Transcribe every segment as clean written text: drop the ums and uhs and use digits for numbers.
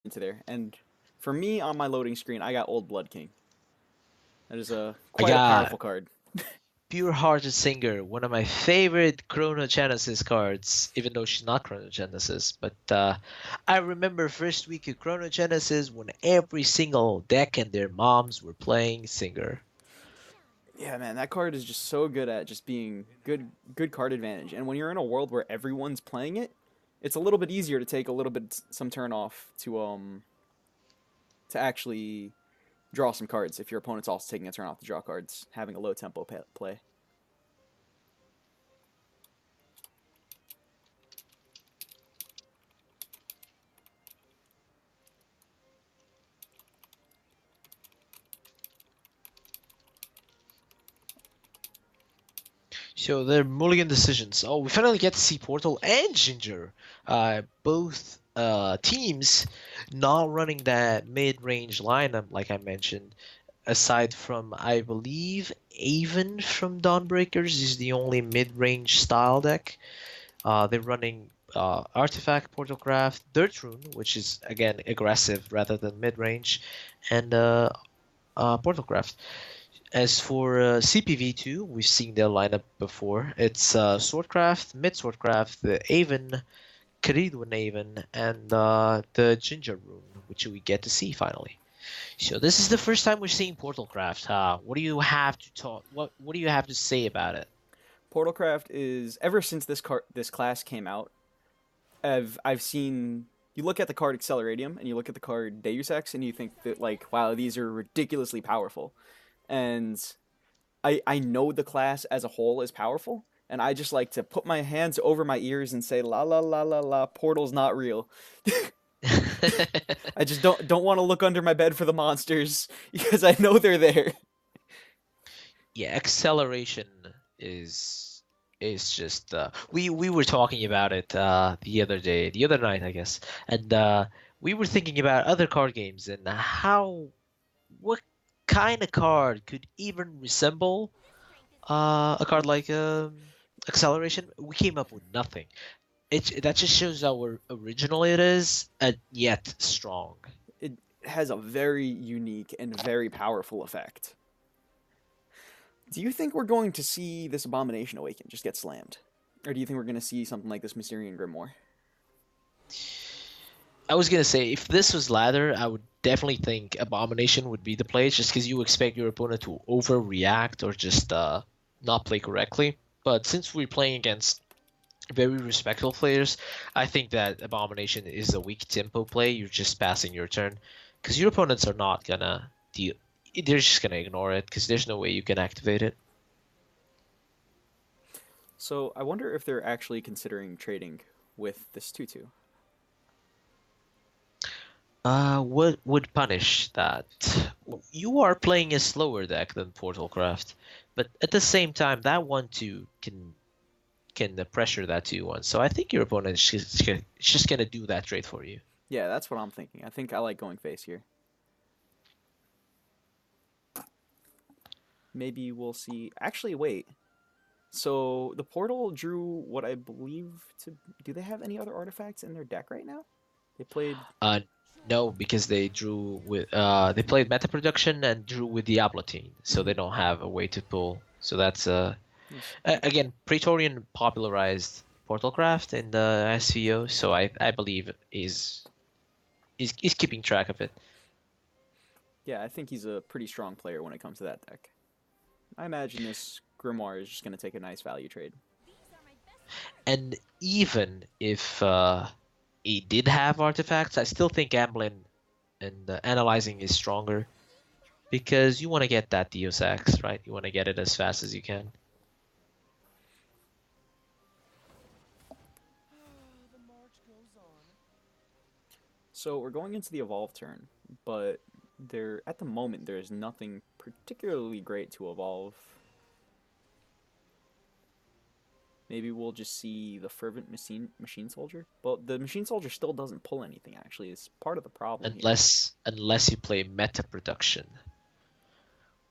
into there. And for me, on my loading screen, I got Old Blood King. That is a I quite a got powerful card. Pure Hearted Singer, one of my favorite Chrono Genesis cards, even though she's not Chrono Genesis. But I remember first week of Chrono Genesis when every single deck and their moms were playing Singer. Yeah, man, that card is just so good at just being good card advantage. And when you're in a world where everyone's playing it, it's a little bit easier to take a little bit some turn off to actually draw some cards if your opponent's also taking a turn off to draw cards, having a low tempo play. So they're mulligan decisions. Oh, we finally get to see Portal and Ginger. Both teams not running that mid-range lineup, like I mentioned. Aside from, I believe, Avon from Dawnbreakers is the only mid-range style deck. They're running Artifact, Portalcraft, Dirt Rune, which is again aggressive rather than mid-range, and Portalcraft. As for CPV2, we've seen their lineup before. It's Swordcraft, Mid Swordcraft, the Avon, Caridwen Avon, and the Ginger Rune, which we get to see finally. So this is the first time we're seeing Portalcraft. What do you have to talk? What do you have to say about it? Portalcraft is ever since this class came out, I've seen you look at the card Acceleratium and you look at the card Deus Ex and you think that like wow these are ridiculously powerful, and I know the class as a whole is powerful, and I just like to put my hands over my ears and say la la la la la Portal's not real. I just don't want to look under my bed for the monsters because I know they're there. Yeah, acceleration is just we were talking about it the other night, I guess, and we were thinking about other card games and how what kind of card could even resemble a card like acceleration. We came up with nothing. That just shows how original it is and yet strong. It has a very unique and very powerful effect. Do you think we're going to see this Abomination Awaken just get slammed? Or do you think we're going to see something like this Mysterian Grimoire? I was gonna say if this was ladder, I would definitely think Abomination would be the play, just because you expect your opponent to overreact or just not play correctly. But since we're playing against very respectful players, I think that Abomination is a weak tempo play. You're just passing your turn, because your opponents are not gonna deal. They're just gonna ignore it, because there's no way you can activate it. So I wonder if they're actually considering trading with this Tutu. What would punish that? You are playing a slower deck than Portalcraft, but at the same time, that 1/2 can pressure that 2/1. So I think your opponent is just gonna do that trade for you. Yeah, that's what I'm thinking. I think I like going face here. Maybe we'll see. Actually, wait. So the portal drew what I believe to. Do they have any other artifacts in their deck right now? They played. Uh, no, because they played Meta Production and drew with Diablotine, so they don't have a way to pull. So that's again Praetorian popularized Portalcraft in the SVO, so I believe is keeping track of it. Yeah, I think he's a pretty strong player when it comes to that deck. I imagine this Grimoire is just going to take a nice value trade. And even if he did have artifacts, I still think gambling and analyzing is stronger because you want to get that Deus Ex, right? You want to get it as fast as you can. So we're going into the evolve turn, but there at the moment there is nothing particularly great to evolve. Maybe we'll just see the fervent machine soldier. But the machine soldier still doesn't pull anything. Actually, is part of the problem here. Unless you play meta production,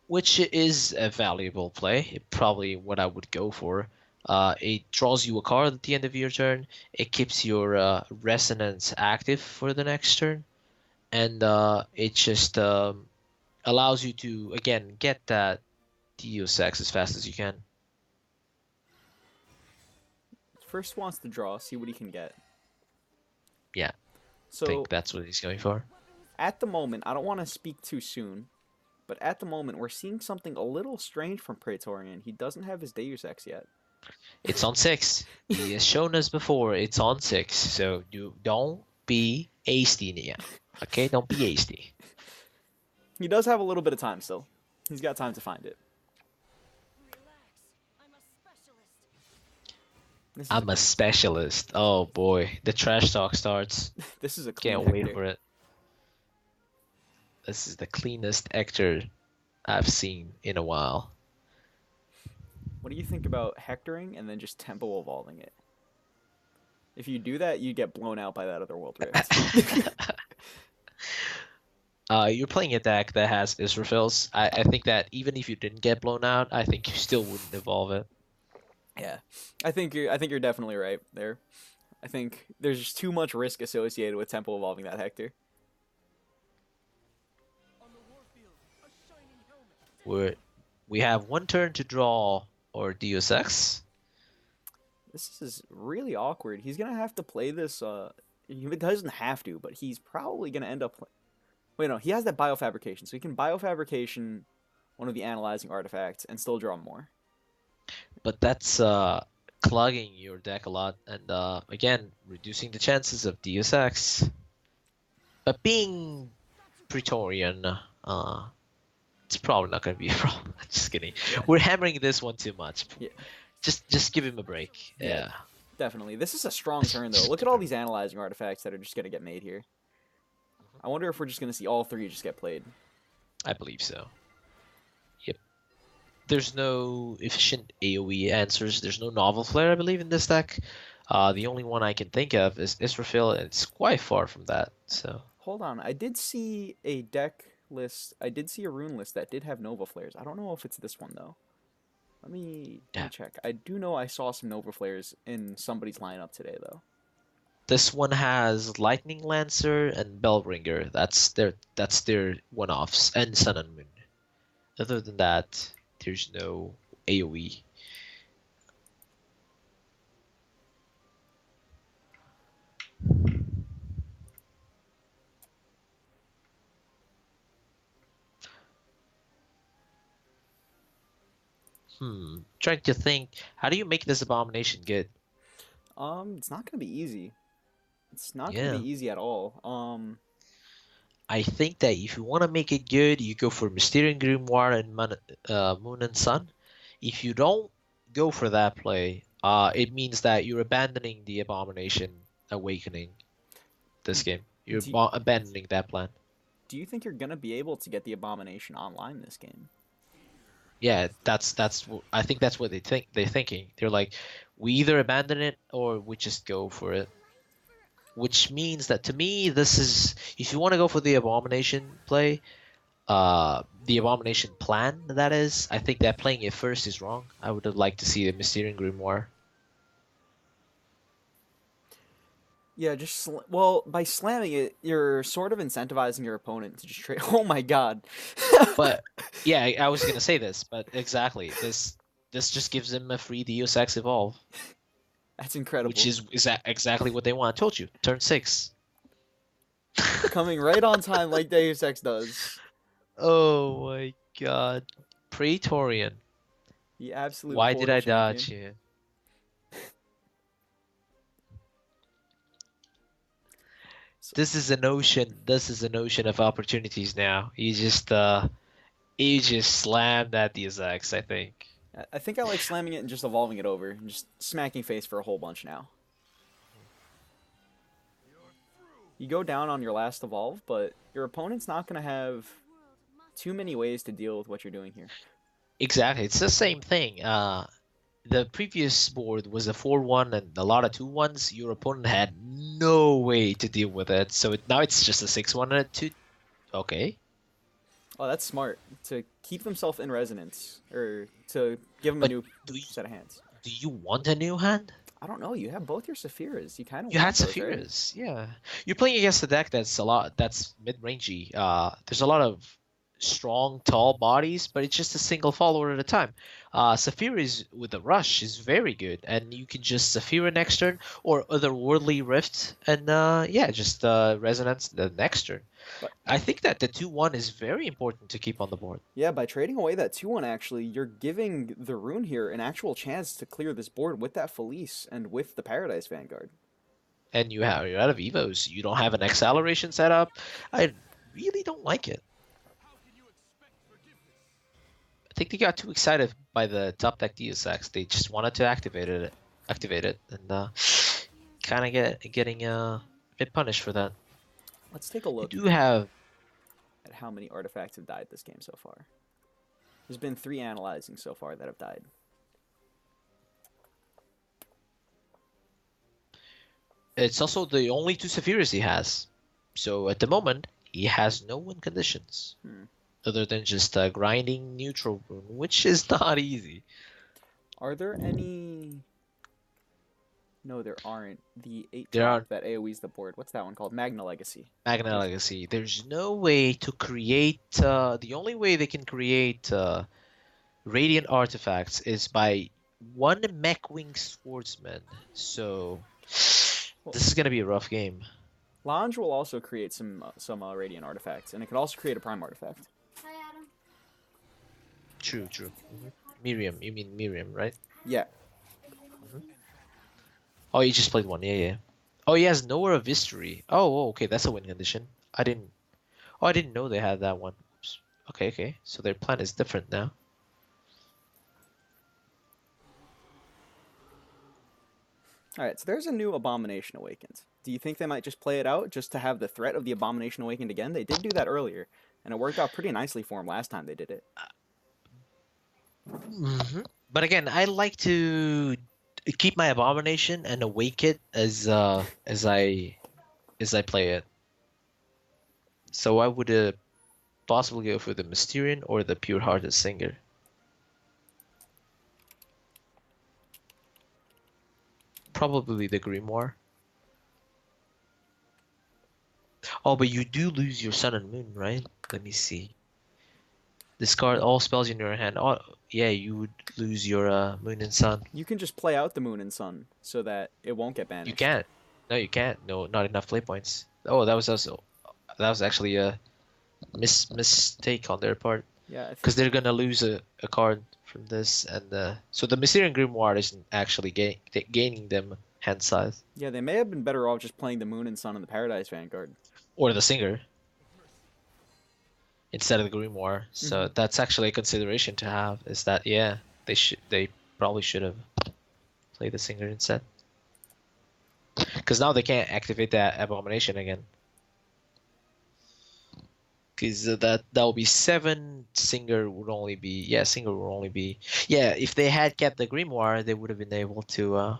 which is a valuable play. Probably what I would go for. It draws you a card at the end of your turn. It keeps your resonance active for the next turn. and it just allows you to again get that Deus Ex as fast as you can. First wants to draw, see what he can get. Yeah, I think So that's what he's going for. at the moment, I don't want to speak too soon, but at the moment, we're seeing something a little strange from Praetorian. He doesn't have his Deus Ex yet. It's on 6. He has shown us before it's on 6, so you don't be hasty, Nia. Okay, don't be hasty. He does have a little bit of time still. He's got time to find it. This is I'm a specialist. Oh boy, the trash talk starts. this is a clean Can't wait Hector. for it. This is the cleanest Hector I've seen in a while. What do you think about hectoring and then just tempo evolving it? If you do that, you get blown out by that other world rift. You're playing a deck that has Israfils. I think that even if you didn't get blown out, I think you still wouldn't evolve it. Yeah, I think you're definitely right there. I think there's just too much risk associated with tempo evolving that Hector. We have one turn to draw or Deus Ex. This is really awkward. He's gonna have to play this. He doesn't have to, but he's probably gonna end up. Wait, no, he has that biofabrication, so he can biofabrication one of the analyzing artifacts and still draw more. But that's clogging your deck a lot, and again, reducing the chances of Deus Ex. But being Praetorian, it's probably not going to be a problem. Just kidding. We're hammering this one too much. Yeah. Just give him a break. Yeah. Yeah. Definitely. This is a strong turn, though. Look at all these analyzing artifacts that are just gonna get made here. I wonder if we're just gonna see all three just get played. I believe so. Yep. There's no efficient AoE answers. There's no novel flare, I believe, in this deck. The only one I can think of is Israfil, and it's quite far from that. So Hold on, I did see a deck list. I did see a rune list that did have Nova Flares. I don't know if it's this one though. Let me check. I do know I saw some Nova Flares in somebody's lineup today though. this one has Lightning Lancer and Bellringer. That's their one-offs, and Sun and Moon. Other than that, there's no AoE. Trying to think, how do you make this abomination good? It's not gonna be easy. It's not gonna Yeah. be easy at all. I think that if you want to make it good, you go for Mysterian Grimoire and Moon and Sun. If you don't go for that play, it means that you're abandoning the Abomination Awakening this game. You're Do abandoning that plan. do you think you're gonna be able to get the Abomination online this game? Yeah, I think that's what they're thinking. They're like, we either abandon it or we just go for it. Which means that to me, this is if you want to go for the Abomination play, the Abomination plan, that is, I think that playing it first is wrong. I would have liked to see the Mysterian Grimoire. Yeah, well, by slamming it, you're sort of incentivizing your opponent to just trade. Oh my god. But yeah, I was gonna say this, but exactly this just gives them a free Deus Ex Evolve, That's incredible. which is exactly what they want. I told you, turn 6. Coming right on time like Deus Ex does. Oh my god, Praetorian. The absolute Why did portal I champion. dodge you? This is an ocean. This is an ocean of opportunities now. You just slammed that Deus Ex, I think. I think I like slamming it and just evolving it over and just smacking face for a whole bunch now. You go down on your last evolve, but your opponent's not going to have too many ways to deal with what you're doing here. Exactly, it's the same thing. The previous board was a 4-1 and a lot of 2-1s. Your opponent had no way to deal with it, so now it's just a 6-1 and a 2. Okay. Oh, that's smart. To keep themselves in resonance, or to give them a But new do you, set of hands. do you want a new hand? I don't know. You have both your Sephiras. You kind of You had want those, right? Sephiroths, yeah. You're playing against a deck that's mid-rangey. There's a lot of strong, tall bodies, but it's just a single follower at a time. Saphira is with the rush is very good, and you can just Saphira next turn or otherworldly rift, and yeah, just resonance the next turn. But I think that the 2-1 is very important to keep on the board. yeah, by trading away that 2-1, actually, you're giving the Rune here an actual chance to clear this board with that Felice and with the Paradise Vanguard. And you're out of evos. You don't have an acceleration setup. I really don't like it. I think they got too excited by the top deck Deus Ex. They just wanted to activate it, and kind of getting a bit punished for that. Let's take a You look do have at how many artifacts have died this game so far. There's been 3 analyzing so far that have died. it's also the only 2 Sephiras he has. So at the moment, he has no win conditions Hmm. other than just grinding neutral rune, which is not easy. Are there any... No, there aren't. The 8 There drop are that AoEs the board. What's that one called? Magna Legacy. Magna Legacy. There's no way to create. The only way they can create radiant artifacts is by one Mechwing Swordsman. So Well, this is gonna be a rough game. Lange will also create some Radiant artifacts, and it could also create a Prime artifact. Hi, Adam. True, true. Miriam, you mean Miriam, right? Yeah. Oh, you just played one. Yeah, yeah. Oh, he has Nowhere of History. Oh, okay, that's a win condition. I didn't. Oh, I didn't know they had that one. Oops. Okay, okay. So their plan is different now. Alright, so there's a new Abomination Awakened. Do you think they might just play it out just to have the threat of the Abomination Awakened again? They did do that earlier, and it worked out pretty nicely for them last time they did it. But again, I like to keep my Abomination and awake it as I play it. So I would possibly go for the Mysterian or the Pure-Hearted Singer. Probably the Grimoire. Oh, but you do lose your Sun and Moon, right? Let me see. Discard all spells in your hand. Oh, yeah, you would lose your Moon and Sun. You can just play out the Moon and Sun so that it won't get banished. You can't. No, you can't. No, not enough play points. Oh, that was actually a mistake on their part. Yeah, Because they're gonna lose a card from this, and so the Mysterian Grimoire isn't actually gaining them hand size. yeah, they may have been better off just playing the Moon and Sun and the Paradise Vanguard. Or the Singer instead of the Grimoire. So that's actually a consideration to have. Is that yeah, they probably should have played the Singer instead. Because now they can't activate that Abomination again. Because that will be 7. Singer would only be if they had kept the Grimoire, they would have been able to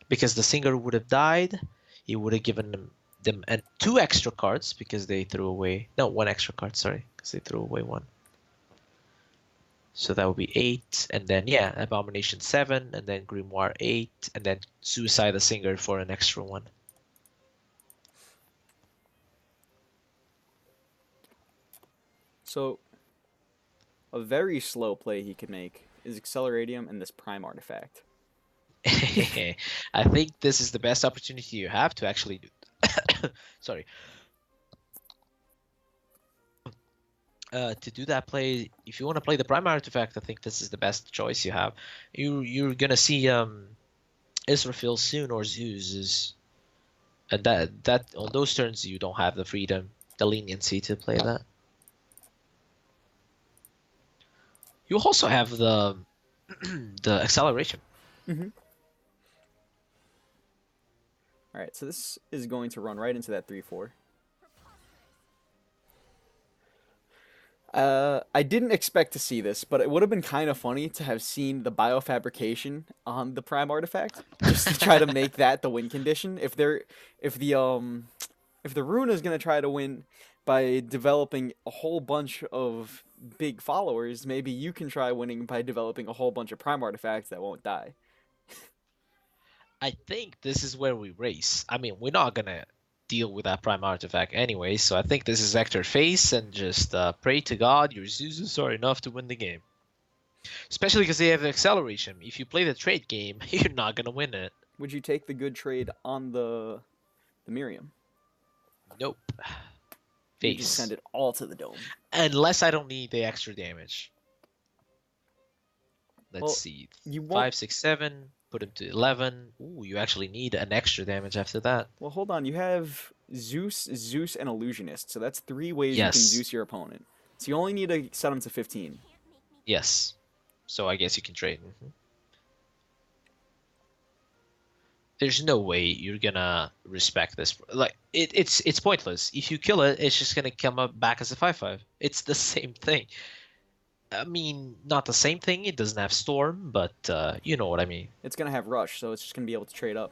because the Singer would have died. He would have given them 2 extra cards because they threw away 1 extra card. Sorry, because they threw away 1. So that would be 8, and then yeah, Abomination 7, and then Grimoire 8, and then Suicide the Singer for an extra 1. So, a very slow play he could make is Acceleratium and this Prime artifact. I think this is the best opportunity you have to actually do. Sorry. To do that play, if you want to play the Prime artifact, I think this is the best choice you have. You're gonna see Israfil soon or Zeus, and that on those turns you don't have the freedom, the leniency to play that. You also have the the acceleration. Alright, so this is going to run right into that 3-4. I didn't expect to see this, but it would have been kind of funny to have seen the biofabrication on the Prime artifact, just to try to make that the win condition. If the Rune is gonna try to win by developing a whole bunch of big followers, maybe you can try winning by developing a whole bunch of Prime artifacts that won't die. I think this is where we race. I mean, we're not gonna deal with that prime artifact anyway, so I think this is Vector face and just pray to God your Zeuses are enough to win the game. Especially because they have acceleration. If you play the trade game, you're not gonna win it. Would you take the good trade on the Miriam? Nope. You just Face. send it all to the dome. Unless I don't need the extra damage. Let's Well, see. you won't. 5, 6, 7. Put him to 11. Ooh, you actually need an extra damage after that. Well, hold on. You have Zeus, Zeus, and Illusionist. So that's 3 ways you can Yes. Zeus your opponent. So you only need to set him to 15. Yes. So I guess you can trade. There's no way you're gonna respect this. Like it's pointless. If you kill it, it's just gonna come up back as a 5/5. It's the same thing. I mean, not the same thing. It doesn't have storm, but you know what I mean. It's going to have Rush, so it's just going to be able to trade up.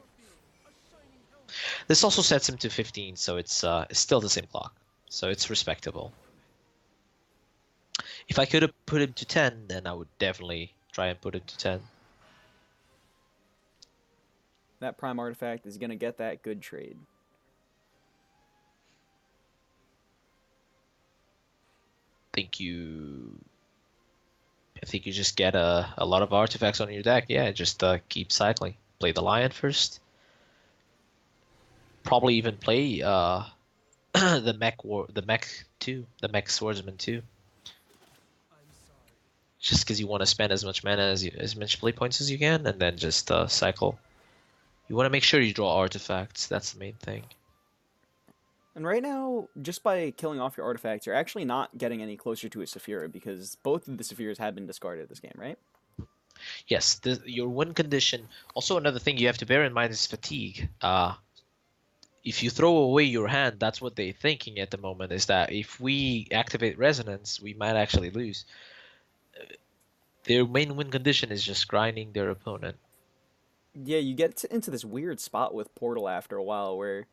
This also sets him to 15, so it's still the same clock. So it's respectable. If I could have put him to 10, then I would definitely try and put him to 10. That Prime Artifact is going to get that good trade. I think you just get a lot of artifacts on your deck. Yeah, just keep cycling. Play the Lion first. Probably even play the mech swordsman too. Just because you want to spend as much mana as much play points as you can, and then just cycle. You want to make sure you draw artifacts. That's the main thing. And right now, just by killing off your artifacts, you're actually not getting any closer to a Saphira because both of the Saphiras have been discarded this game, right? Yes, your win condition. Also, another thing you have to bear in mind is fatigue. If you throw away your hand, that's what they're thinking at the moment, is that if we activate Resonance, we might actually lose. Their main win condition is just grinding their opponent. Yeah, you get into this weird spot with Portal after a while where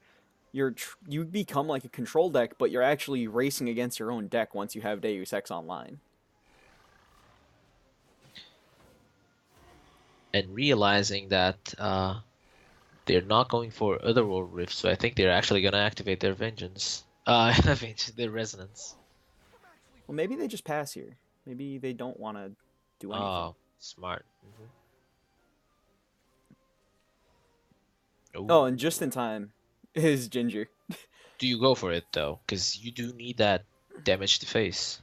you become like a control deck, but you're actually racing against your own deck once you have Deus Ex online. And realizing that they're not going for Otherworld Rift, so I think they're actually going to activate their Vengeance. Their Resonance. Well, maybe they just pass here. Maybe they don't want to do anything. Oh, smart. Oh, and just in time is Ginger. Do you go for it, though? Because you do need that damage to face.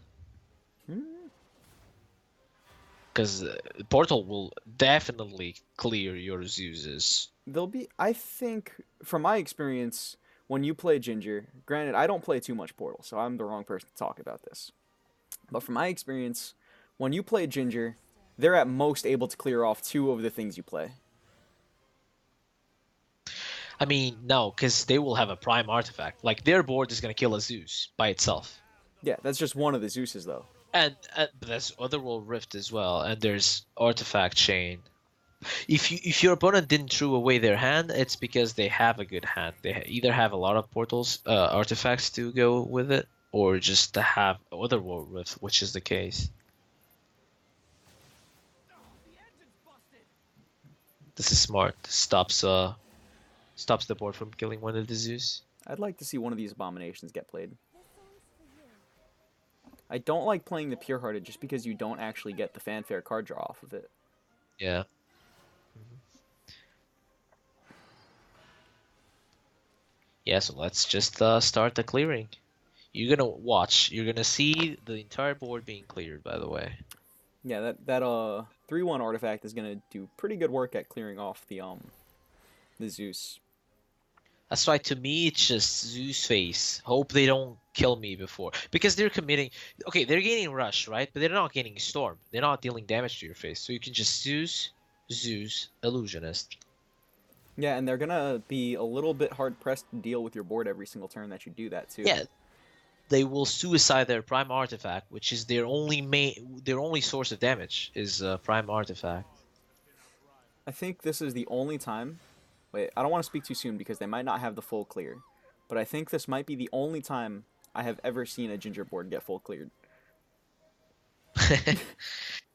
Because Portal will definitely clear your Zeuses. I think, from my experience, when you play Ginger, granted, I don't play too much Portal, so I'm the wrong person to talk about this. But from my experience, when you play Ginger, they're at most able to clear off 2 of the things you play. I mean, no, because they will have a prime artifact. Like, their board is going to kill a Zeus by itself. Yeah, that's just one of the Zeuses, though. And there's Otherworld Rift as well, and there's Artifact Chain. If your opponent didn't throw away their hand, it's because they have a good hand. They either have a lot of portals, artifacts to go with it, or just to have Otherworld Rift, which is the case. This is smart. Stops the board from killing one of the Zeus. I'd like to see one of these abominations get played. I don't like playing the Purehearted just because you don't actually get the fanfare card draw off of it. Yeah. Yeah, so let's just start the clearing. You're gonna watch. You're gonna see the entire board being cleared, by the way. Yeah, that 3/1 artifact is gonna do pretty good work at clearing off the Zeus. That's why to me it's just Zeus face. Hope they don't kill me before. Because they're committing... Okay, they're gaining Rush, right? But they're not gaining Storm. They're not dealing damage to your face. So you can just Zeus, Illusionist. Yeah, and they're gonna be a little bit hard-pressed to deal with your board every single turn that you do that, too. Yeah. They will suicide their Prime Artifact, which is their only source of damage, is Prime Artifact. I think this is the only time... Wait, I don't want to speak too soon because they might not have the full clear. But I think this might be the only time I have ever seen a Ginger board get full cleared.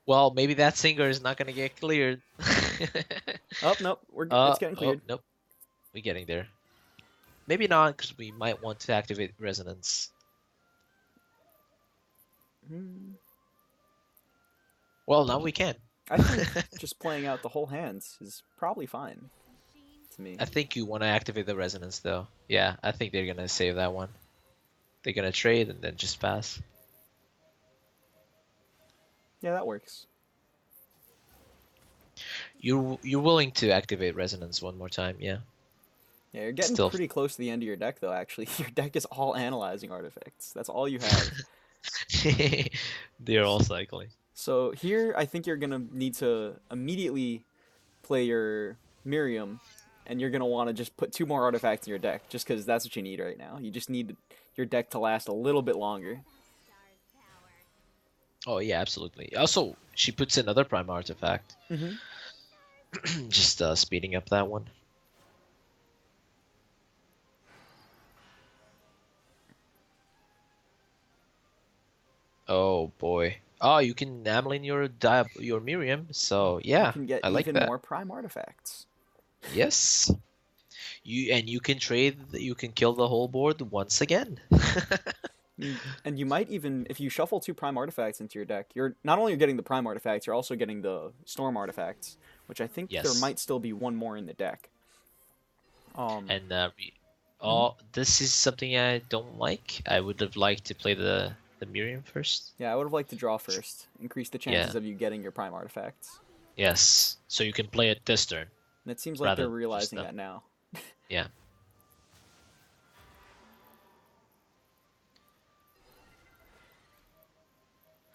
Well, maybe that Singer is not going to get cleared. Oh nope, it's getting Oh, cleared. nope. We're getting there. Maybe not, because we might want to activate resonance. Hmm. Well, now we can. I think just playing out the whole hands is probably fine to me. I think you want to activate the resonance, though. Yeah, I think they're gonna save that one. They're gonna trade and then just pass. Yeah, that works. You're willing to activate resonance one more time, yeah? Yeah, you're getting Still, pretty close to the end of your deck, though, actually. Your deck is all analyzing artifacts. That's all you have. they're all cycling. So here, I think you're going to need to immediately play your Miriam, and you're going to want to just put 2 more artifacts in your deck, just because that's what you need right now. You just need your deck to last a little bit longer. Oh yeah, absolutely. Also, she puts in another prime artifact, Mm-hmm. just speeding up that one. Oh boy. Oh, you can Amelin your Miriam, so You yeah, can get I like even that. more prime artifacts. Yes. You can trade, you can kill the whole board once again. And you might even, if you shuffle 2 prime artifacts into your deck, you're not only getting the prime artifacts, you're also getting the storm artifacts, which I think there Yes. might still be 1 more in the deck. And Mhm. oh, this is something I don't like. I would have liked to play the Miriam first. Yeah, I would have liked to draw first, increase the Yeah. chances of you getting your prime artifacts. Yes. So you can play it this turn And it seems like rather they're than just realizing them. that now. Yeah.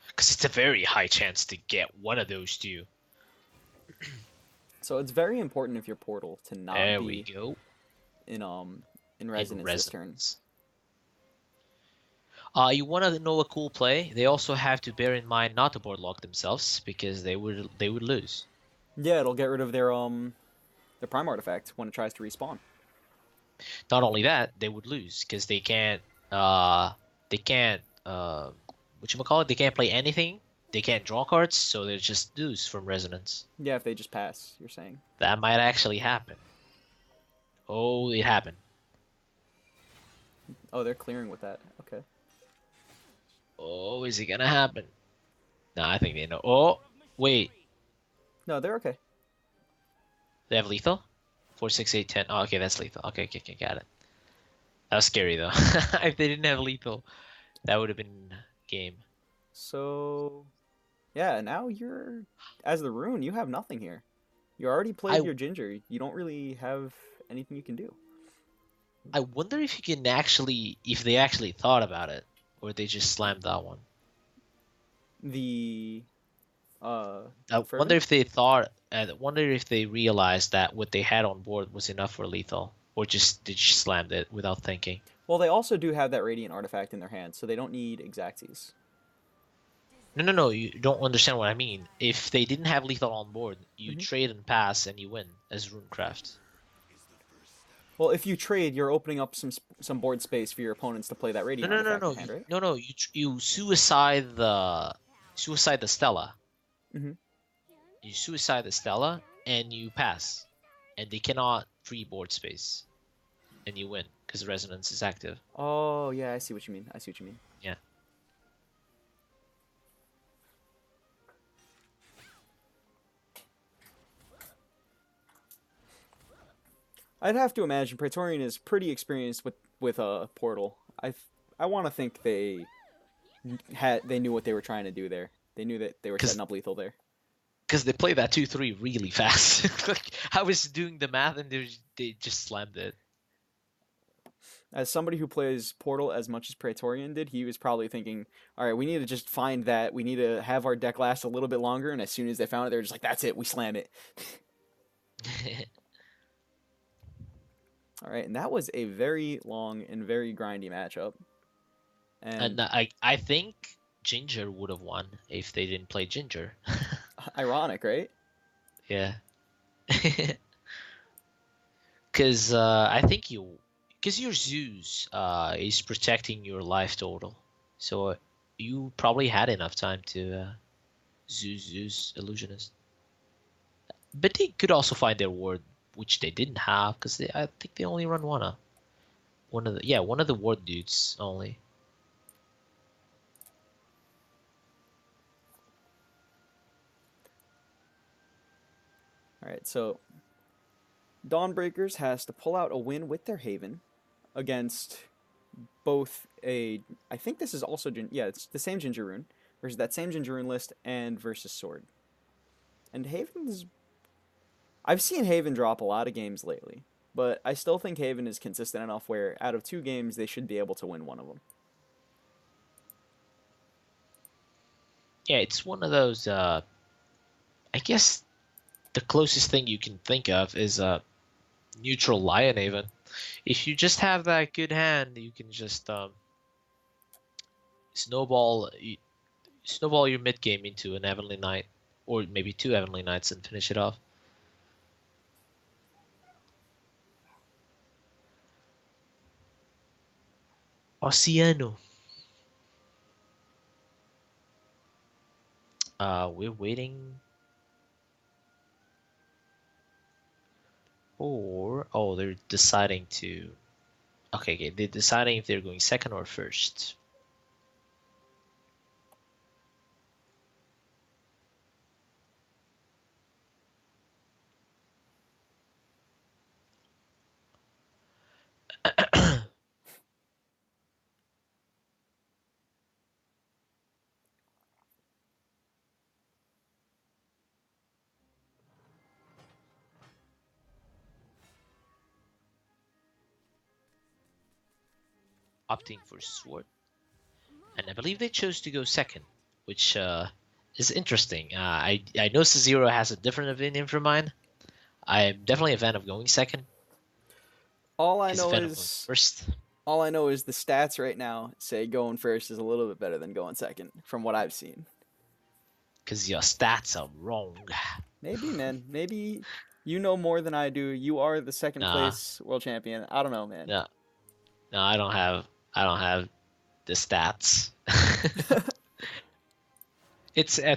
Because it's a very high chance to get one of those two. So it's very important if you're Portal to not There we be go. in in In resonance this turn. resonance. You want to know a cool play? They also have to bear in mind not to board lock themselves because they would lose. Yeah, it'll get rid of their prime artifact when it tries to respawn. Not only that, they would lose because they can't whatchamacallit, they can't play anything. They can't draw cards, so they just lose from resonance. Yeah, if they just pass, you're saying. That might actually happen. Oh, it happened. Oh, they're clearing with that. Okay. Oh, is it gonna happen? Nah, I think they know. Oh, wait. No, they're okay. They have lethal? 4, 6, 8, 10. Oh, okay, that's lethal. Okay, okay, okay, got it. That was scary though. If they didn't have lethal, that would have been game. So, yeah, now you're as the rune, you have nothing here. You already I played your ginger. You don't really have anything you can do. I wonder if you can actually, if they actually thought about it, or they just slammed that one. The I wonder fervent? if they thought, I wonder if they realized that what they had on board was enough for lethal, or just they just slammed it without thinking. Well, they also do have that radiant artifact in their hand, so they don't need exacties. No, no, no, you don't understand what I mean. If they didn't have lethal on board, you Hmm. trade and pass and you win as Runecraft. Well, if you trade, you're opening up some board space for your opponents to play that No, radiant no, no, artifact no, in hand, right? no, no. You suicide the Stella. Hmm. You suicide the Stella and you pass, and they cannot free board space, and you win because resonance is active. Oh, yeah, I see what you mean. I see what you mean. Yeah. I'd have to imagine Praetorian is pretty experienced with a portal. I want to think they knew what they were trying to do there. They knew that they were Because setting up lethal there. they play that 2-3 really fast. Like I was doing the math and they just slammed it. As somebody who plays Portal as much as Praetorian did, he was probably thinking, all right, we need to just find that. We need to have our deck last a little bit longer. And as soon as they found it, they were just like, that's it. We slam it. All right. And that was a very long and very grindy matchup. And And I think Ginger would have won if they didn't play Ginger. ironic, right? Yeah. Because I think because your Zeus is protecting your life total, so you probably had enough time to Zeus Illusionist. But they could also find their ward, which they didn't have, because I think they only run one of the ward dudes only. All right, so Dawnbreakers has to pull out a win with their Haven against both a. I think this is also yeah, it's the same Ginger Rune versus that same Ginger Rune list and versus Sword. And Haven's. I've seen Haven drop a lot of games lately, but I still think Haven is consistent enough where out of 2 games they should be able to win one of them. Yeah, it's one of those. I guess the closest thing you can think of is a neutral Lion Haven. If you just have that good hand, you can just snowball snowball your mid game into an Heavenly Knight, or maybe 2 Heavenly Knights, and finish it off. Oceano. We're waiting for. Oh, they're deciding to. Okay, they're deciding if they're going second or first. Opting for Sword, and I believe they chose to go second, which is interesting. I know Zero has a different opinion from mine. I'm definitely a fan of going second. All I He's a know fan of going is first. all I know is the stats right now say going first is a little bit better than going second from what I've seen. Because your stats are wrong. Maybe, man. Maybe you know more than I do. You are the second Nah, place world champion. I don't know, man. no, no, I don't have the stats. I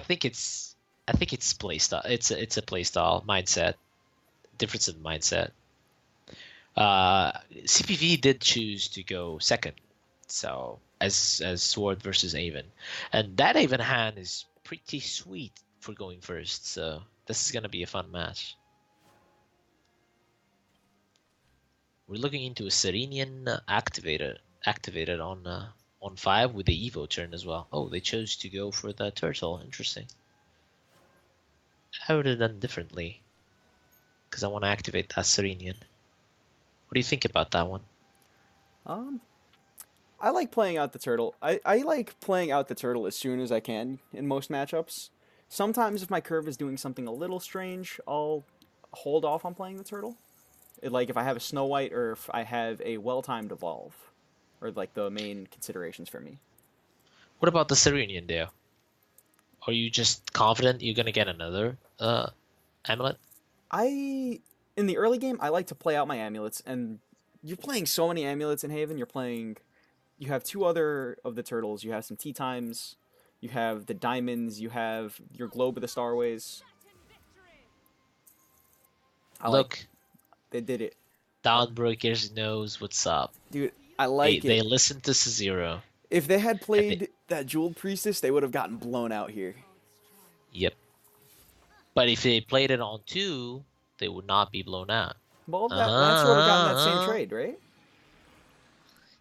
think it's play style. It's a play style mindset, difference in mindset. CPV did choose to go second, so as Sword versus Avon, and that Avon hand is pretty sweet for going first. So this is gonna be a fun match. We're looking into a Serenian activated on 5 with the Evo turn as well. Oh, they chose to go for the turtle. Interesting. I would have done differently because I want to activate that Serenian. What do you think about that one? Um, I like playing out the turtle. I like playing out the turtle as soon as I can in most matchups. Sometimes if my curve is doing something a little strange, I'll hold off on playing the turtle. Like if I have a Snow White or if I have a well-timed evolve, or like the main considerations for me. What about the Serenian there? Are you just confident you're gonna get another amulet? I in the early game I like to play out my amulets, and you're playing so many amulets in Haven. You're playing. You have 2 other of the turtles. You have some tea times. You have the diamonds. You have your globe of the starways. I like. Look, They did it. Dawnbreakers knows what's up. Dude, I like They it. listen to Zero. If they had And they, played that Jeweled Priestess, they would have gotten blown out here. yep. But if they played it on 2, they would not be blown out. Well, that would have gotten that same trade, right?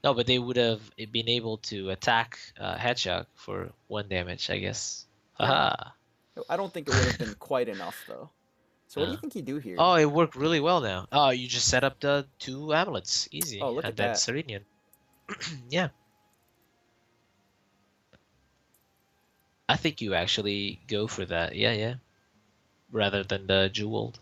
No, but they would have been able to attack Hedgehog for 1 damage, I guess. Yeah. Haha. I don't think it would have been quite enough, though. So what do Uh, you think you do here? oh, it worked really well now. Oh, you just set up the 2 amulets. Easy. Oh, look And at then that. Serenian. Yeah. I think you actually go for that. Yeah, yeah. Rather than the jeweled.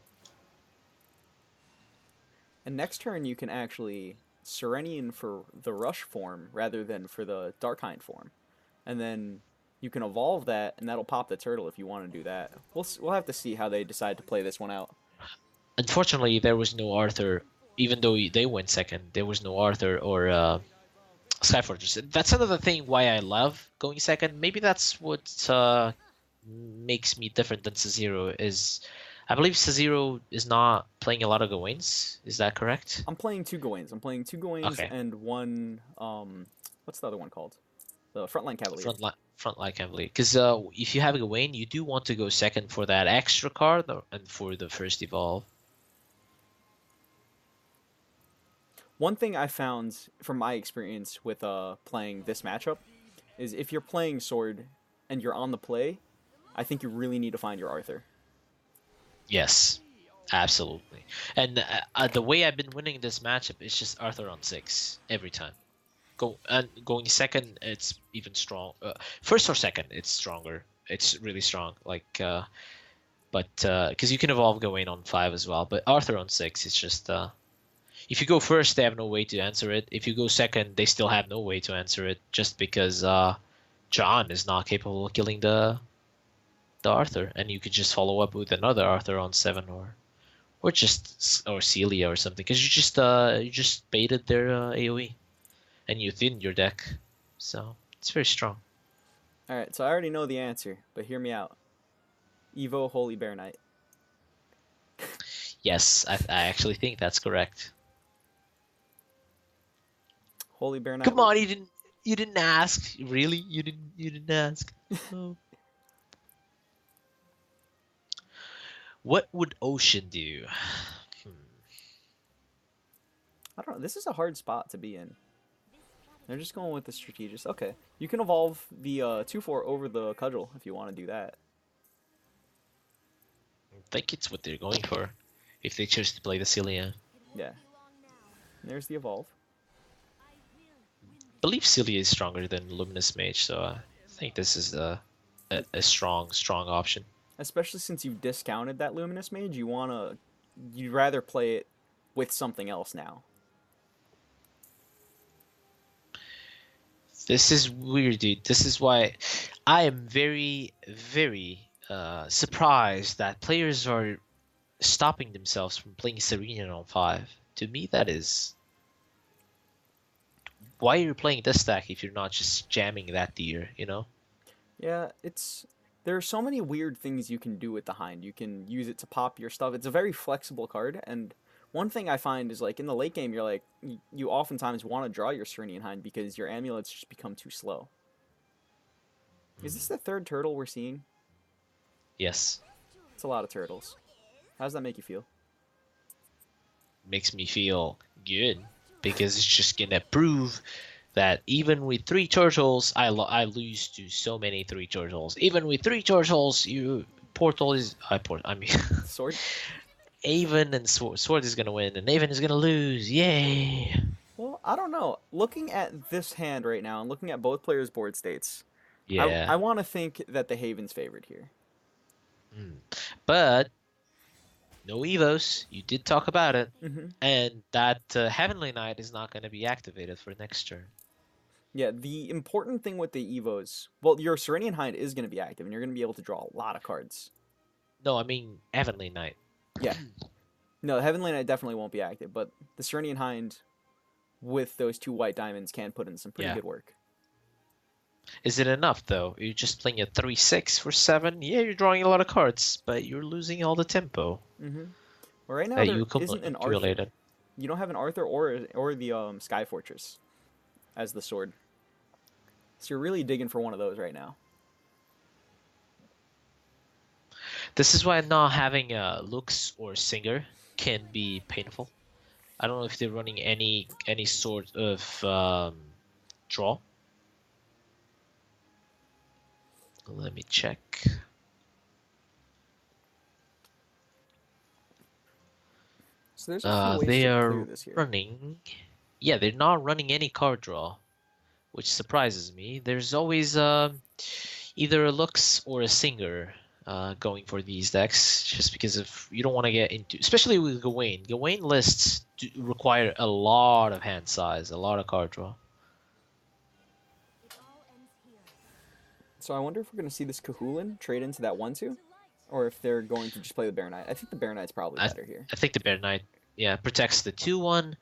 And next turn you can actually Serenian for the Rush form rather than for the Darkhind form. And then you can evolve that, and that'll pop the turtle if you want to do that. We'll have to see how they decide to play this one out. Unfortunately, there was no Arthur. Even though they went second, there was no Arthur or Skyfortress. That's another thing why I love going second. Maybe that's what makes me different than Zero is I believe Sazero is not playing a lot of Gawains. Is that correct? I'm playing 2 Gawains. I'm playing 2 Gawains Okay. and one what's the other one called? The Frontline Cavalier. Front line Cavalier. Because if you have a Gawain, you do want to go second for that extra card and for the first evolve. One thing I found from my experience with playing this matchup is if you're playing sword and you're on the play, I think you really need to find your Arthur. Yes, absolutely. And the way I've been winning this matchup is just Arthur on 6 every time. Going second, it's even strong. First or second, it's stronger. It's really strong. But because you can evolve Gawain on 5 as well. But Arthur on 6, it's just if you go first, they have no way to answer it. If you go second, they still have no way to answer it, just because John is not capable of killing the Arthur, and you could just follow up with another Arthur on 7 or Celia or something, because you just baited their AoE and you thinned your deck, so it's very strong. All right, so I already know the answer, but hear me out. Evo Holy Bear Knight. Yes, I actually think that's correct. Holy Bear Knight. Come on, you didn't ask, really? You didn't ask. Oh. What would Ocean do? I don't know. This is a hard spot to be in. They're just going with the strategist. Okay, you can evolve the 2/4 over the Cudgel if you want to do that. I think it's what they're going for, if they choose to play the Celia. Yeah. There's the evolve. I believe Celia is stronger than Luminous Mage, so I think this is a strong option. Especially since you've discounted that Luminous Mage, you'd rather play it with something else now. This is weird, dude. This is why I am very, very surprised that players are stopping themselves from playing Serena on 5. To me, that is... Why are you playing this stack if you're not just jamming that deer, you know? Yeah, there are so many weird things you can do with the Hind. You can use it to pop your stuff. It's a very flexible card, and one thing I find is like in the late game, you're like you oftentimes want to draw your Serenian Hind because your amulets just become too slow. Is this the third turtle we're seeing? Yes. It's a lot of turtles. How does that make you feel? Makes me feel good, because it's just gonna prove that even with 3 turtles, I lose to so many 3 turtles. Even with 3 turtles, Portal is... I mean... Sword? Avon and Sword is gonna win, and Avon is gonna lose. Yay! Well, I don't know. Looking at this hand right now and looking at both players' board states, Yeah. I want to think that the Haven's favored here. But no Evos. You did talk about it. Mm-hmm. And that Heavenly Knight is not going to be activated for next turn. Yeah, the important thing with the Evos, well, your Serenian Hind is going to be active, and you're going to be able to draw a lot of cards. No, I mean Heavenly Knight. Yeah. No, the Heavenly Knight definitely won't be active, but the Serenian Hind with those 2 white diamonds can put in some pretty good work. Is it enough, though? You're just playing a 3/6 for 7? Yeah, you're drawing a lot of cards, but you're losing all the tempo. Mm-hmm. Well, right now, there isn't an Arthur. You don't have an Arthur or the Sky Fortress as the sword. So you're really digging for one of those right now. This is why not having Lux or Singer can be painful. I don't know if they're running any sort of draw. Let me check. So there's a few ways they to are clear this here. running. Yeah, they're not running any card draw, which surprises me. There's always either a Lux or a Singer going for these decks, just because of you don't want to get into, especially with Gawain. Gawain lists require a lot of hand size, a lot of card draw. So I wonder if we're going to see this Kahulin trade into that 1/2, or if they're going to just play the Bear Knight. I think the Bear Knight's probably better here. I think the Bear Knight, yeah, protects the 2/1.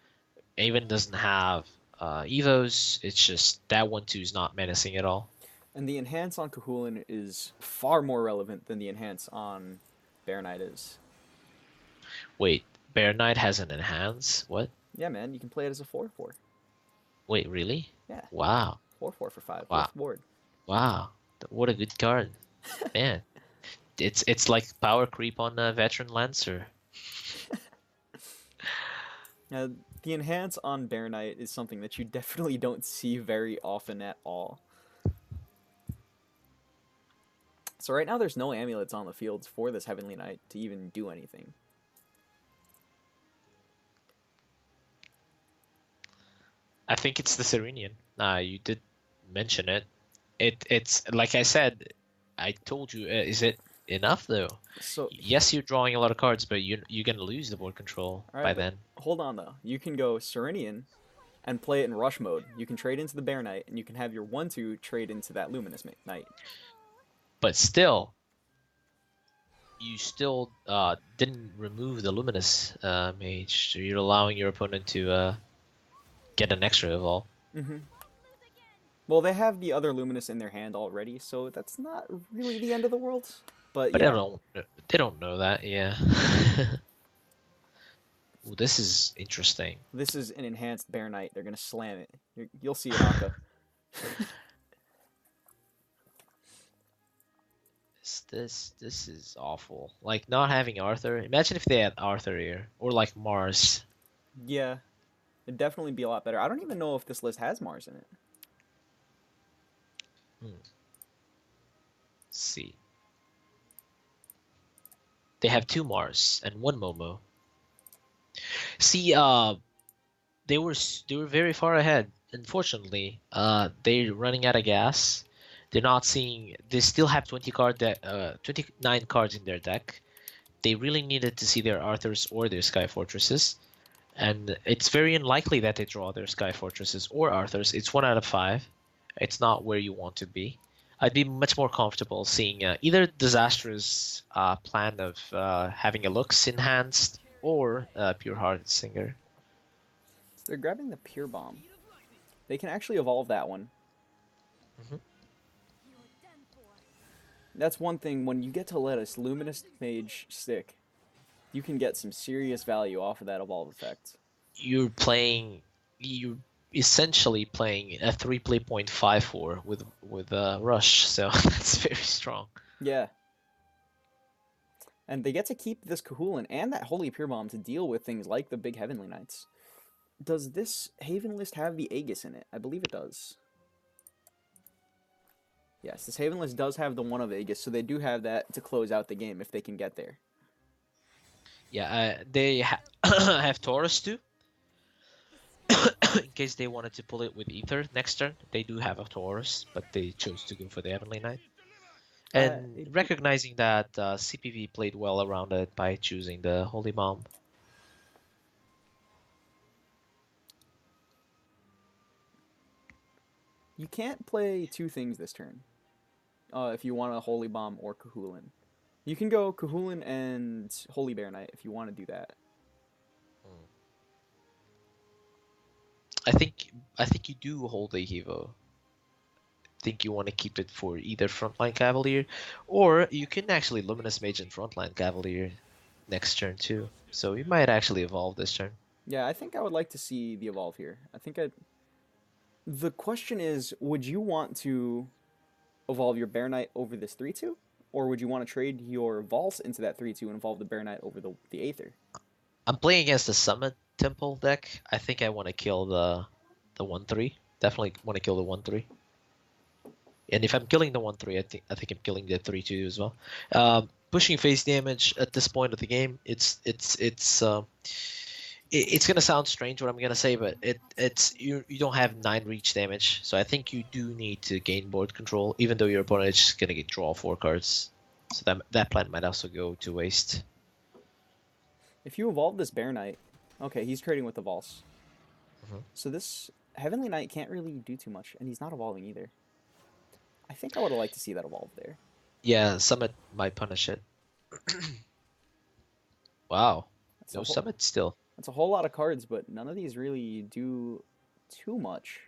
Avon doesn't have Evos. It's just that 1/2 is not menacing at all. And the enhance on Kahulin is far more relevant than the enhance on Bear Knight is. Wait, Bear Knight has an enhance? What? Yeah, man, you can play it as a 4/4. Wait, really? Yeah, Wow. 4/4 for 5 Wow. with ward. Wow. What a good card. Man. It's like power creep on a veteran Lancer. Now, the enhance on Bear Knight is something that you definitely don't see very often at all. So right now there's no amulets on the fields for this Heavenly Knight to even do anything. I think it's the Serenian. You did mention it. It's like I said. I told you. Is it enough though? So Yes, you're drawing a lot of cards, but you're gonna lose the board control all by right, but then. hold on though. You can go Serenian and play it in rush mode. You can trade into the Bear Knight, and you can have your 1/2 trade into that Luminous Knight. But still, you still didn't remove the Luminous Mage, so you're allowing your opponent to get an extra evolve. Mm-hmm. Well, they have the other Luminous in their hand already, so that's not really the end of the world. But But yeah, they don't know that, yeah. Ooh, this is interesting. this is an enhanced Bear Knight. They're gonna slam it. You'll see it, Aka. This is awful. Like not having Arthur. Imagine if they had Arthur here, or like Mars. Yeah, it'd definitely be a lot better. I don't even know if this list has Mars in it. Let's see. They have 2 Mars and 1 Momo. See, they were very far ahead. Unfortunately, they're running out of gas. They're not seeing. They still have 29 cards in their deck. They really needed to see their Arthurs or their Sky Fortresses, and it's very unlikely that they draw their Sky Fortresses or Arthurs. It's 1 out of 5. It's not where you want to be. I'd be much more comfortable seeing either Disastra's plan of having a Lux enhanced or Pure Hearted Singer. So they're grabbing the Pure Bomb. They can actually evolve that one. Mhm. That's one thing, when you get to let us Luminous Mage stick, you can get some serious value off of that evolve effect. You're essentially playing a 3 play 0.54 with Rush, so that's very strong. Yeah. And they get to keep this Kahulin and that Holy Pure Bomb to deal with things like the big Heavenly Knights. Does this Haven list have the Aegis in it? I believe it does. Yes, this Haven list does have the one of Aegis, so they do have that to close out the game if they can get there. Yeah, they have Taurus too. In case they wanted to pull it with Ether next turn, they do have a Taurus, but they chose to go for the Heavenly Knight. And recognizing that CPV played well around it by choosing the Holy Bomb. You can't play 2 things this turn if you want a Holy Bomb or Kahulin. You can go Kahulin and Holy Bear Knight if you want to do that. I think you do hold the Evo. I think you want to keep it for either Frontline Cavalier, or you can actually Luminous Mage and Frontline Cavalier next turn too. So you might actually evolve this turn. Yeah, I think I would like to see the evolve here. The question is, would you want to evolve your Bear Knight over this 3/2? Or would you want to trade your Valse into that 3/2 and evolve the Bear Knight over the Aether? I'm playing against the Summit Temple deck. I think I want to kill the 1/3. Definitely want to kill the 1/3. And if I'm killing the 1/3, I think I'm killing the 3/2 as well. Pushing face damage at this point of the game, it's gonna sound strange what I'm gonna say, but you don't have 9 reach damage, so I think you do need to gain board control, even though your opponent is just gonna draw 4 cards. So that plan might also go to waste. If you evolve this Bear Knight, okay, he's trading with the Valse. Mhm. So this Heavenly Knight can't really do too much, and he's not evolving either. I think I would have liked to see that evolve there. Yeah, Summit might punish it. Wow, That's no Summit still. That's a whole lot of cards, but none of these really do too much.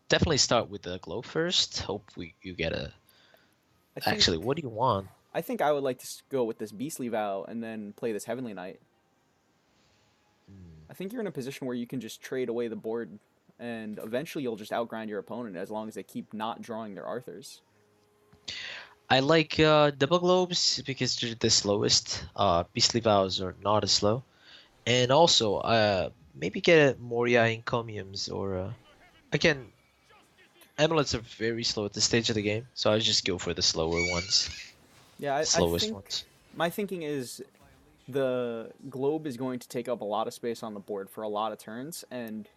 Definitely start with the glow first. Hope you get a. Actually, what do you want? I think I would like to go with this Beastly Vow and then play this Heavenly Knight. I think you're in a position where you can just trade away the board, and eventually you'll just outgrind your opponent as long as they keep not drawing their Arthurs. I like double globes because they're the slowest. Beastly Vows are not as slow. And also, maybe get a Moria Encomiums or again, Amulets are very slow at this stage of the game, so I just go for the slower ones, Yeah, I slowest think ones. my thinking is the globe is going to take up a lot of space on the board for a lot of turns, and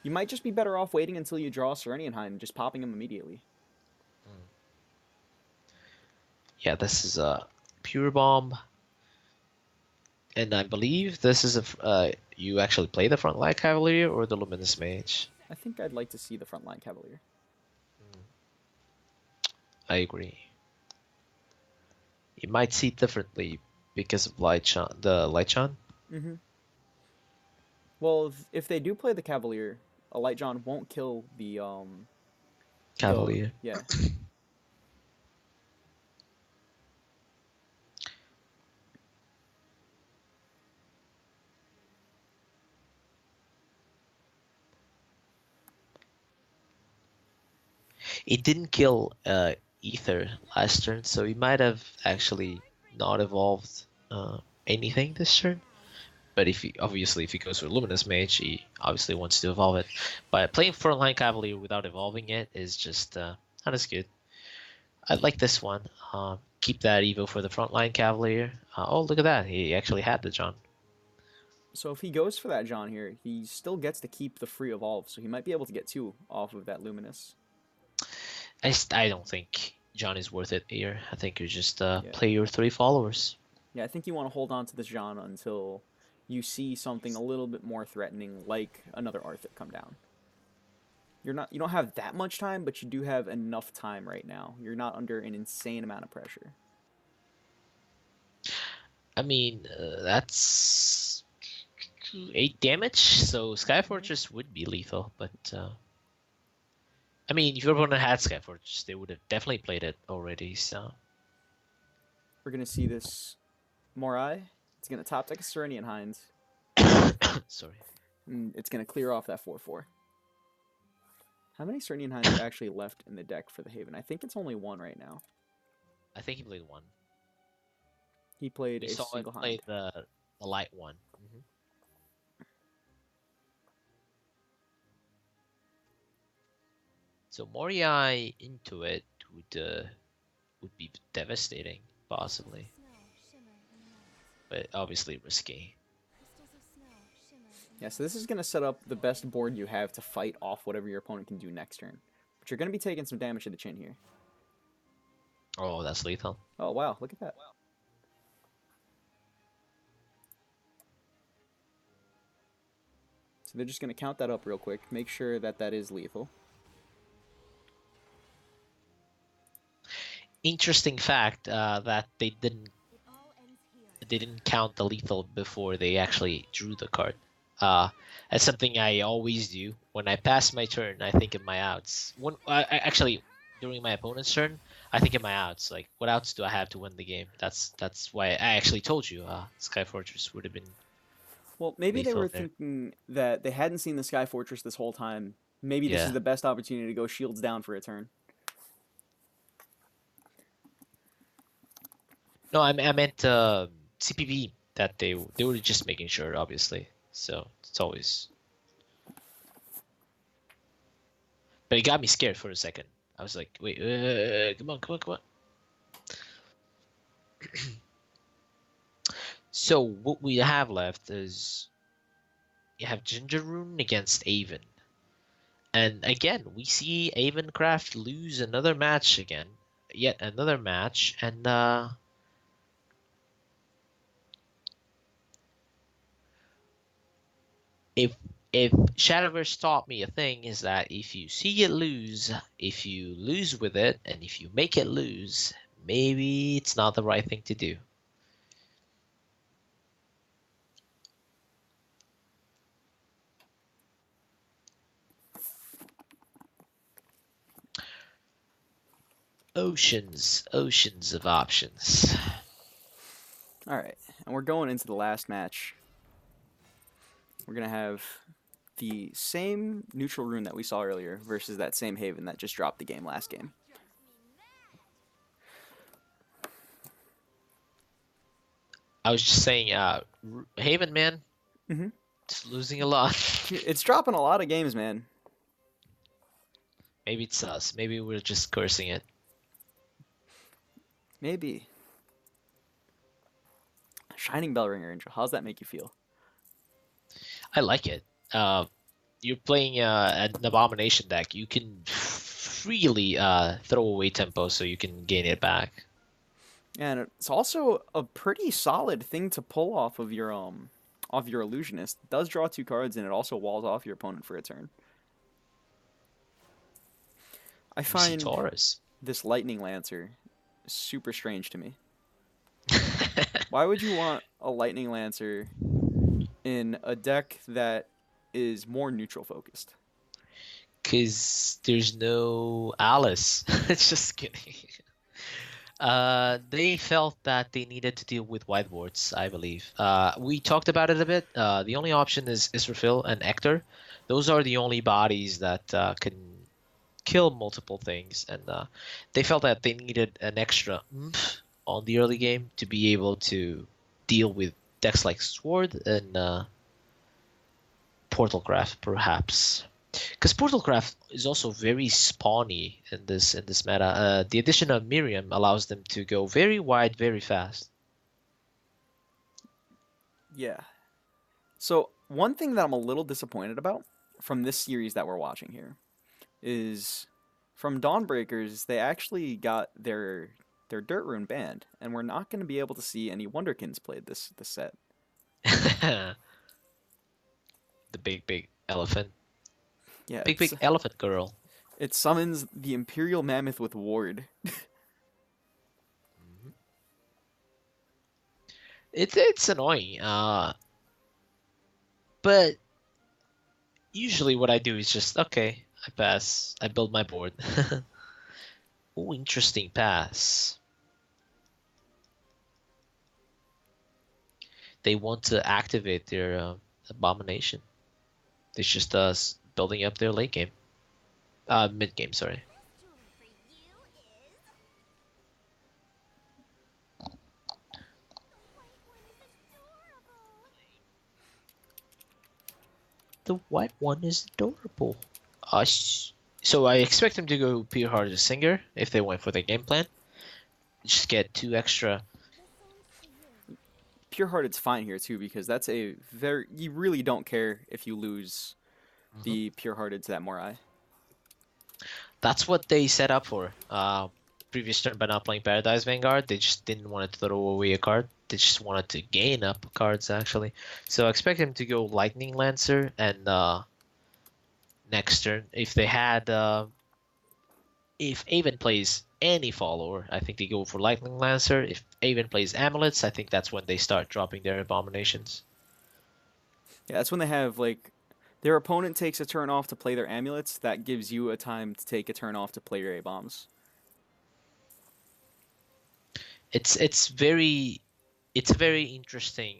you might just be better off waiting until you draw Serenian and just popping him immediately. Yeah, this is a pure bomb, and I believe this is you actually play the Frontline Cavalier or the Luminous Mage. I think I'd like to see the frontline Cavalier. I agree. You might see it differently because of the Lightshon. Mm-hmm. Well, if they do play the Cavalier, a Light John won't kill the Cavalier. yeah. It didn't kill Ether last turn, so he might have actually not evolved anything this turn. But if he goes for Luminous Mage, he obviously wants to evolve it. But playing Frontline Cavalier without evolving it is just not as good. I like this one. Keep that Evo for the Frontline Cavalier. Oh, look at that. He actually had the John. So if he goes for that John here, he still gets to keep the free evolve, so he might be able to get 2 off of that Luminous. I don't think John is worth it here. I think you just play your 3 followers. Yeah, I think you want to hold on to this John until you see something a little bit more threatening, like another Arthur come down. You don't have that much time, but you do have enough time right now. You're not under an insane amount of pressure. I mean, that's 8 damage, so Sky Fortress would be lethal, but I mean, if your opponent had Sky Fortress, they would have definitely played it already, so. We're going to see this Morai. It's going to top deck a Serenian Hinds. Sorry. And it's going to clear off that 4/4. How many Serenian Hinds are actually left in the deck for the Haven? I think it's only 1 right now. I think he played 1. He played You a saw single him play Hind. the light one. Mm-hmm. So Moriai into it would be devastating, possibly, but obviously risky. Yeah, so this is going to set up the best board you have to fight off whatever your opponent can do next turn. But you're going to be taking some damage to the chin here. Oh, that's lethal. Oh, wow, look at that. So they're just going to count that up real quick, make sure that that is lethal. Interesting fact that they didn't count the lethal before they actually drew the card. That's something I always do. When I pass my turn, I think of my outs. Actually, during my opponent's turn, I think of my outs. Like, what outs do I have to win the game? That's why I actually told you Sky Fortress would have been. Well, maybe they were there. thinking that they hadn't seen the Sky Fortress this whole time. Maybe this is the best opportunity to go shields down for a turn. No, I meant CPV, that they were just making sure, obviously. So it's always. But it got me scared for a second. I was like, wait, come on. So what we have left is you have Ginger Rune against Avon. And again, we see Avencraft lose another match again. Yet another match, and if Shadowverse taught me a thing, is that if you see it lose, if you lose with it, and if you make it lose, maybe it's not the right thing to do. Oceans of options. All right, and we're going into the last match. We're gonna have the same neutral rune that we saw earlier versus that same Haven that just dropped the game last game. I was just saying, Haven, man, Mm-hmm. it's losing a lot. It's dropping a lot of games, man. Maybe it's us. Maybe we're just cursing it. Maybe. Shining Bellringer Angel. How's that make you feel? I like it. You're playing an Abomination deck. You can freely throw away tempo so you can gain it back. And it's also a pretty solid thing to pull off of your illusionist. It does draw 2 cards and it also walls off your opponent for a turn. I find Taurus. this Lightning Lancer super strange to me. Why would you want a Lightning Lancer in a deck that is more neutral focused? Because there's no Alice. Just kidding. They felt that they needed to deal with whiteboards, I believe. We talked about it a bit. The only option is Israfil and Ector. Those are the only bodies that can kill multiple things, and they felt that they needed an extra oomph on the early game to be able to deal with decks like Sword and Portalcraft, perhaps. Because Portalcraft is also very spawny in this meta. The addition of Miriam allows them to go very wide, very fast. Yeah. So one thing that I'm a little disappointed about from this series that we're watching here is from Dawnbreakers, they actually got their Dirt Rune banned, and we're not going to be able to see any Wonderkins played this set. The big elephant. Yeah, Big elephant girl. It summons the Imperial Mammoth with Ward. It's annoying. But usually what I do is just okay, I pass. I build my board. Oh, interesting pass. They want to activate their abomination. It's just us building up their late game. Mid game, sorry. The white one is adorable. So I expect them to go Pure Hearted Singer if they went for their game plan. Just get 2 extra. Pure Hearted's fine here too because that's a very you really don't care if you lose the Pure Hearted to that Morai. That's what they set up for. Previous turn by not playing Paradise Vanguard, they just didn't want to throw away a card. They just wanted to gain up cards actually. So I expect them to go Lightning Lancer and next turn if they had if Aven plays any follower, I think they go for Lightning Lancer. If Aven plays Amulets, I think that's when they start dropping their abominations. Yeah, that's when they have like their opponent takes a turn off to play their amulets. That gives you a time to take a turn off to play your A-bombs. It's a very interesting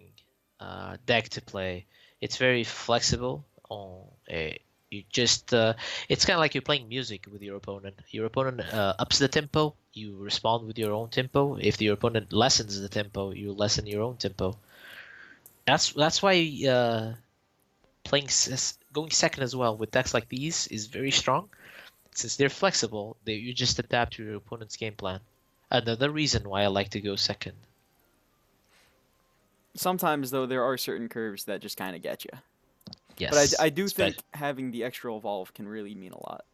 deck to play. It's very flexible. You just it's kind of like you're playing music with your opponent. Your opponent ups the tempo, you respond with your own tempo. If your opponent lessens the tempo, you lessen your own tempo. That's why going second as well with decks like these is very strong. Since they're flexible, you just adapt to your opponent's game plan. Another reason why I like to go second. Sometimes, though, there are certain curves that just kind of get you. Yes. But I do think having the extra evolve can really mean a lot.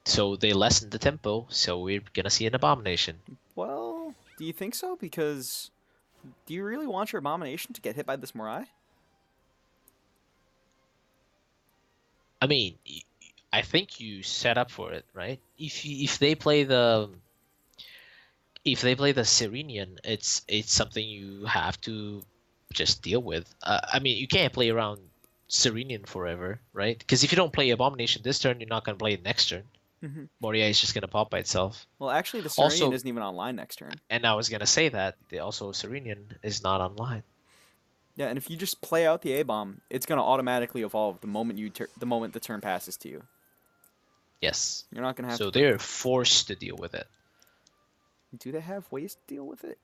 So they lessen the tempo, so we're gonna see an abomination. Well, do you think so? Because do you really want your abomination to get hit by this Morai? I mean, I think you set up for it, right? If they play the Serenian, it's something you have to just deal with. I mean, you can't play around Serenian forever, right? Because if you don't play Abomination this turn, you're not gonna play it next turn. Moriya is just gonna pop by itself. Well, actually, the Serenian Also, isn't even online next turn. and I was gonna say that also Serenian is not online. Yeah, and if you just play out the A-bomb, it's gonna automatically evolve the moment the moment the turn passes to you. Yes. You're not gonna have So to. they're forced to deal with it. Do they have ways to deal with it?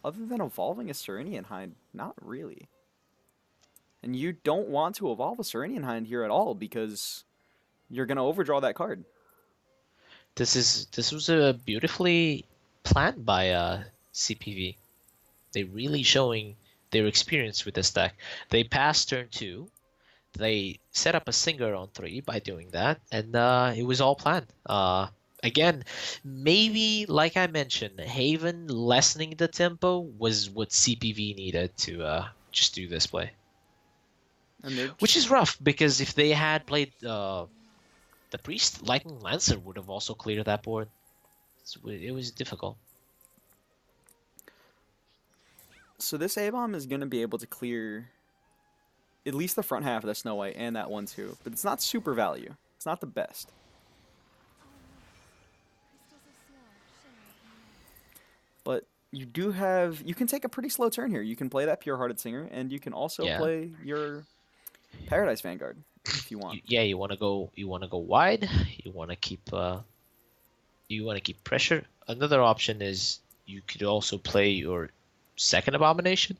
Other than evolving a Serenian Hind, not really. And you don't want to evolve a Serenian Hind here at all because you're gonna overdraw that card. This was a beautifully planned by CPV. They really showing their experience with this deck. They passed turn 2. They set up a Singer on 3 by doing that, and it was all planned. Again, maybe like I mentioned, Haven lessening the tempo was what CPV needed to just do this play. And Which is rough because if they had played the Priest, Lightning Lancer would have also cleared that board. It was difficult. so this A-bomb is gonna be able to clear at least the front half of the Snow White and that one too, but it's not super value. It's not the best. But you can take a pretty slow turn here. You can play that Pure Hearted Singer, and you can also play your Paradise Vanguard if you want. You want to go wide. You want to keep pressure. Another option is you could also play your second Abomination,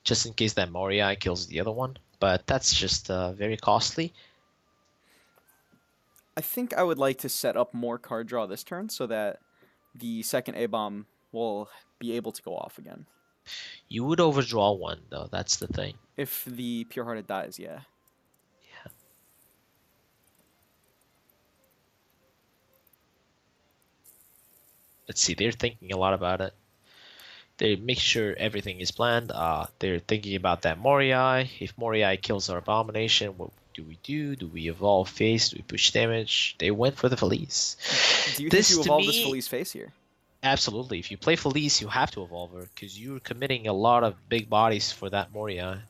just in case that Moriya kills the other one. But that's just very costly. I think I would like to set up more card draw this turn so that the second A-bomb will be able to go off again. You would overdraw one, though. That's the thing. If the Pure Hearted dies, yeah. Yeah. Let's see. They're thinking a lot about it. They make sure everything is planned. They're thinking about that Moriya. If Moriya kills our Abomination, what do we do? Do we evolve face? Do we push damage? They went for the Felice. Do you think you evolve this Felice face here? Absolutely. If you play Felice, you have to evolve her because you're committing a lot of big bodies for that Moriya.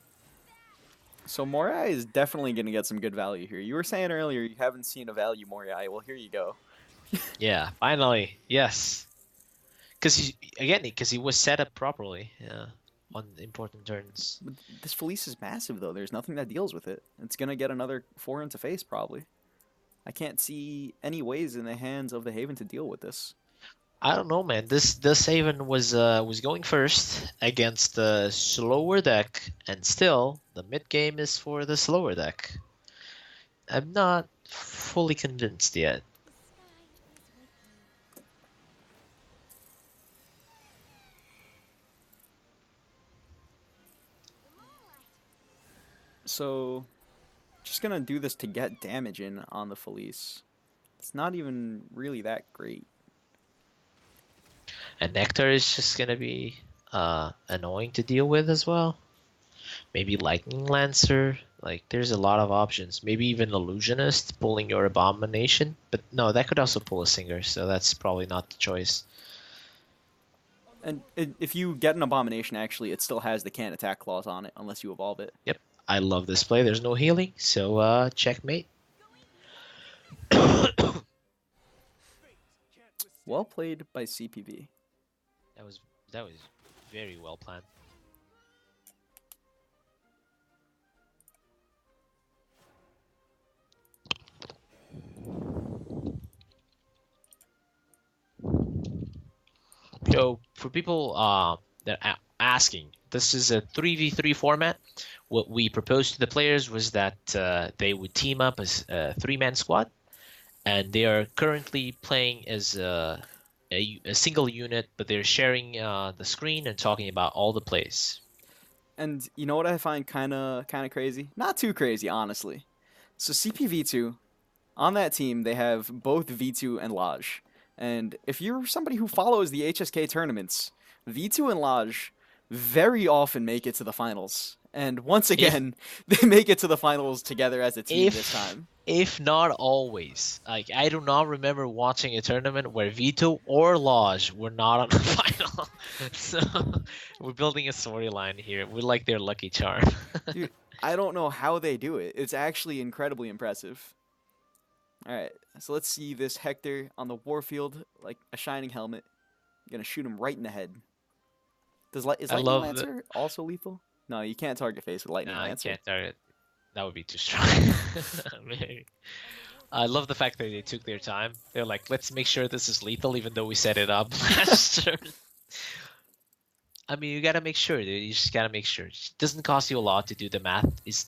So Moriya is definitely going to get some good value here. You were saying earlier you haven't seen a value Moriya. Well, here you go. Yeah, finally. Yes. Because he was set up properly on important turns. But this Felice is massive, though. There's nothing that deals with it. It's going to get another 4 into face, probably. I can't see any ways in the hands of the Haven to deal with this. I don't know, man. This Haven was going first against the slower deck, and still the mid game is for the slower deck. I'm not fully convinced yet. So, just gonna do this to get damage in on the Felice. It's not even really that great. And Nectar is just gonna be annoying to deal with as well. Maybe Lightning Lancer. Like, there's a lot of options. Maybe even Illusionist pulling your Abomination. But no, that could also pull a Singer, so that's probably not the choice. And if you get an Abomination, actually, it still has the can't attack clause on it, unless you evolve it. Yep. I love this play. There's no healing, so checkmate. Well played by CPV. That was very well planned. So for people that are asking, this is a 3v3 format. What we proposed to the players was that they would team up as a 3-man squad, and they are currently playing as a single unit, but they're sharing the screen and talking about all the plays. And you know what I find kind of crazy? Not too crazy, honestly. So CPV2, on that team, they have both V2 and Lodge. And if you're somebody who follows the HSK tournaments, V2 and Lodge very often make it to the finals. And once again, they make it to the finals together as a team this time. If not always. Like, I do not remember watching a tournament where Vito or Lodge were not on the final. So we're building a storyline here. We're like their lucky charm. Dude, I don't know how they do it. It's actually incredibly impressive. All right, so let's see this Hector on the warfield, like a shining helmet. Gonna shoot him right in the head. Is I Lightning love the. Lancer also lethal? No, you can't target face with Lightning No, I Lancer. can't target. That would be too strong. Maybe. I love the fact that they took their time. They're like, let's make sure this is lethal, even though we set it up last turn. I mean, you gotta make sure, dude. You just gotta make sure. It doesn't cost you a lot to do the math. It's